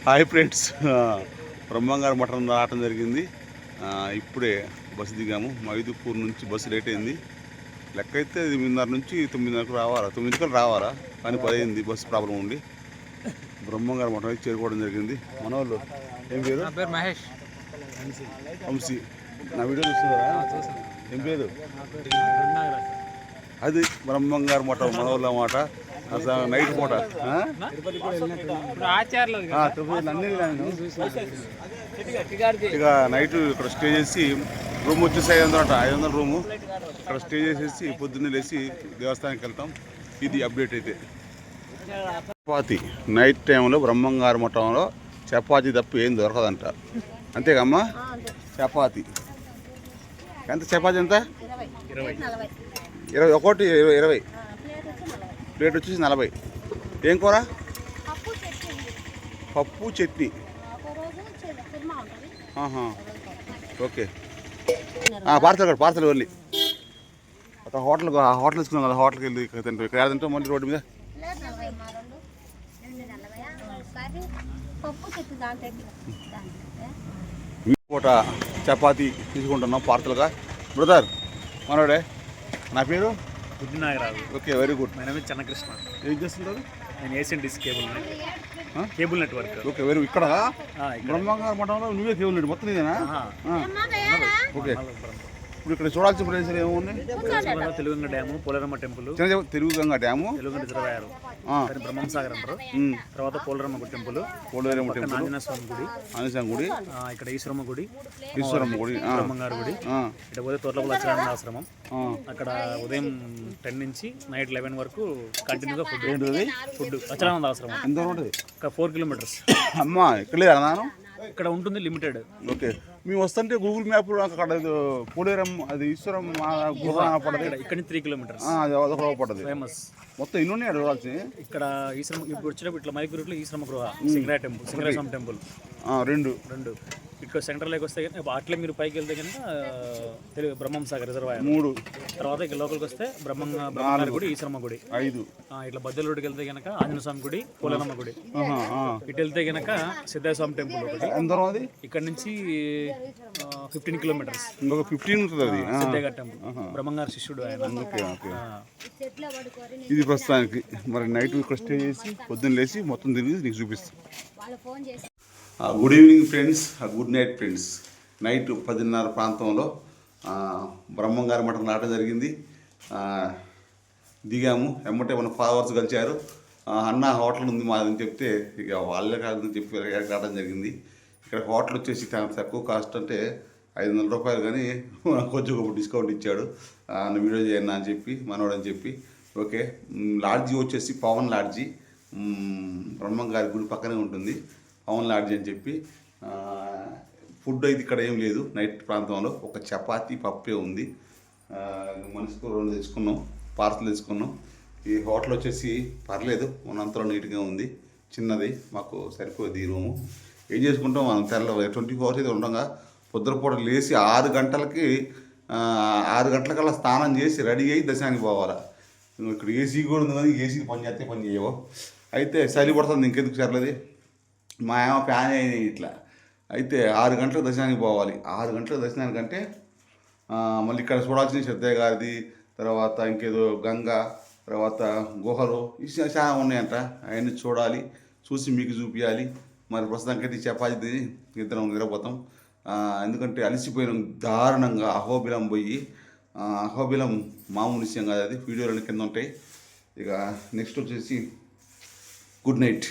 Hi friends, బ్రహ్మంగారు మఠం రావటం జరిగింది. ఇప్పుడే బస్సు దిగాము. మైదుపూర్ నుంచి బస్సు లేట్ అయింది. లెక్క అయితే 8:30 నుంచి 9:30 రావాలా, 9 రావాలా, కానీ 10 అయింది. బస్సు ప్రాబ్లం ఉండి బ్రహ్మంగారు మఠం అయితే చేరుకోవడం జరిగింది. మన వాళ్ళు ఏం పేరు? నా పేరు మహేష్ వంశీ. నా వీడియో చూస్తున్నారా? ఏం పేరు? అది బ్రహ్మంగారు మఠం, మన వాళ్ళ మాట. నైట్ పూట ఇక నైట్ ఇక్కడ స్టే చేసి రూమ్ వచ్చేసి 500 రూము. ఇక్కడ స్టే చేసేసి పొద్దున్నే లేచి దేవస్థానానికి వెళ్తాం. ఇది అప్డేట్. అయితే చపాతి నైట్ టైంలో బ్రహ్మంగారు మఠంలో చపాతీ తప్ప ఏం దొరకదంట. అంతేకమ్మా? చపాతి ఎంత? చపాతి ఎంత? 20. ఒకటి 20. ప్లేట్ వచ్చేసి 40. ఏం కూర? పప్పు చట్నీ. ఓకే. పార్సల్ వెళ్ళి ఒక హోటల్ ఇస్తున్నాం కదా, హోటల్కి వెళ్ళి తింటాం. ఇక్కడ తింటాం మళ్ళీ రోడ్డు మీద. పూట చపాతీ తీసుకుంటున్నాం పార్సల్గా. బ్రదర్ మనోడే. నా పేరు Buddhinagaraju. Okay, very good. My name Chennakrishna. ఏం చేస్తుంటారు? నేను Asian disk cable network. Okay, very. ఇక్కడ బ్రహ్మంగారు మఠంలో నువ్వే కేబుల్ నెట్ మొత్తం ఇదేనా? ఓకే. ఇప్పుడు ఇక్కడ చూడాల్సిన ప్రదేశాలు ఏమున్నాయి? Telugu Ganga dam, Poleramma temple. Telugu Ganga dam, Telugu Ganga reservoir, Brahmamsagar అంటారు. తర్వాత పోలేరమ్మ టెంపుల్, ఆంజనేయ స్వామి గుడి, ఇక్కడ ఈశ్వరమ్మ గుడి, బ్రహ్మంగారు గుడి. ఇక్కడ పోతే తోటలోపల అచ్చరానంద ఆశ్రమం. అక్కడ ఉదయం 10 నుంచి నైట్ 11 వరకు కంటిన్యూగా ఫుడ్ అచ్చరానంద ఆశ్రమం. ఎంత ఉంటుంది? 4 కిలోమీటర్స్. అమ్మా, ఇక్కడ లేదా? ఇక్కడ ఉంటుంది లిమిటెడ్. ఓకే. మేము వస్తుంటే గూగుల్ మ్యాప్ అక్కడ పోలేరం, అది ఈశ్వరం గుహ పడదు. ఇక్కడ నుంచి 3 కిలోమీటర్స్ పడదు. ఫేమస్. మొత్తం ఇన్ని ఉన్నాయి చూడాల్సి. ఇక్కడ ఈశ్వరం ఇప్పుడు వచ్చినప్పుడు ఇట్లా మైక్ రూట్లో ఈశ్వరమ్మ గృహ, సింగరాయ టెంపుల్, సింగరాయ స్వామి టెంపుల్. రెండు ఇక్కడ సెంటర్లోకి వస్తే అట్లే మీరు పైకి వెళ్తే కనుక తెలుగు బ్రహ్మంసాగర్ రిజర్వాయర్ 3. తర్వాత ఇక్కడ లోకల్కి వస్తే బ్రహ్మంగారు గుడి, ఈశ్వరమ్మ గుడి 5. ఇట్లా బద్దెల రోడ్డుకి వెళ్తే కనుక ఆంజనేయ స్వామి గుడి, పోలేరమ్మ గుడి. ఇటు వెళ్తే కనుక సిద్ధయ్య స్వామి టెంపుల్ ఒకటి. ఇక్కడ నుంచి 15 కిలోమీటర్స్. ఇంకొక 15 ఉంటుంది అది సిద్ధయ్య టెంపుల్. బ్రహ్మంగారు శిష్యుడు ఆయన. ఇది ప్రస్తుతానికి. మరి నైట్ ఇక్కడ స్టే చేసి పొద్దున్న లేచి మొత్తం తిరిగి నీకు చూపిస్తాను. Good evening friends, good night friends. Night 10:30 ప్రాంతంలో బ్రహ్మంగారు మఠం రావడం జరిగింది. దిగాము. ఎమ్మటే మన ఫాలోవర్స్ కలిచారు. అన్న హోటల్ ఉంది మాదని చెప్తే ఇక వాళ్ళే కాదని చెప్పి రావడం జరిగింది. ఇక్కడ హోటల్ వచ్చేసి తక్కువ కాస్ట్ అంటే 500 రూపాయలు, కానీ కొంచెం ఒక డిస్కౌంట్ ఇచ్చాడు. వీడియో చేయన్నా అని చెప్పి, మనోడని చెప్పి. ఓకే. లాడ్జీ వచ్చేసి పవన్ లాడ్జీ, బ్రహ్మంగారి గుడి పక్కనే ఉంటుంది. పవన్ లాడ్జీ అని చెప్పి. ఫుడ్ అయితే ఇక్కడ ఏం లేదు. నైట్ ప్రాంతంలో ఒక చపాతీ పప్పే ఉంది. మనిషికి 2 తెచ్చుకున్నాం, పార్సల్ తెచ్చుకున్నాం. ఈ హోటల్ వచ్చేసి పర్లేదు, మనంతలో నీట్గా ఉంది. చిన్నది, మాకు సరిపోదు ఈ రూము. ఏం చేసుకుంటాం మనం? 24 hours అయితే ఉండగా పొద్దుపూట లేచి 6 గంటలకల్లా స్నానం చేసి రెడీ అయ్యి దర్శనానికి పోవాలా. ఇక్కడ ఏసీ కూడా ఉంది, కానీ ఏసీకి పని చేస్తే పని చేయవు. అయితే చలి పడుతుంది, ఇంకెందుకు సర్లేదు. మా ఏమో ఫ్యాన్ అయినాయి ఇట్లా. అయితే 6 గంటలకు దర్శనానికి పోవాలి. 6 గంటల దర్శనానికంటే మళ్ళీ ఇక్కడ చూడాల్సిన శ్రద్ధయ్య గారిది, తర్వాత ఇంకేదో గంగ, తర్వాత గుహలు చాలా ఉన్నాయంట. అవన్నీ చూడాలి. చూసి మీకు చూపించాలి. మరి ప్రస్తుతానికైతే చపాతీ తిని ఇద్దరం నిద్రపోతాం. ఎందుకంటే అలసిపోయిన దారుణంగా. అహోబిలం పోయి, అహోబిలం మామూలు విషయం కాదు, అది వీడియోలు కింద ఉంటాయి. ఇక నెక్స్ట్ వచ్చేసి గుడ్ నైట్.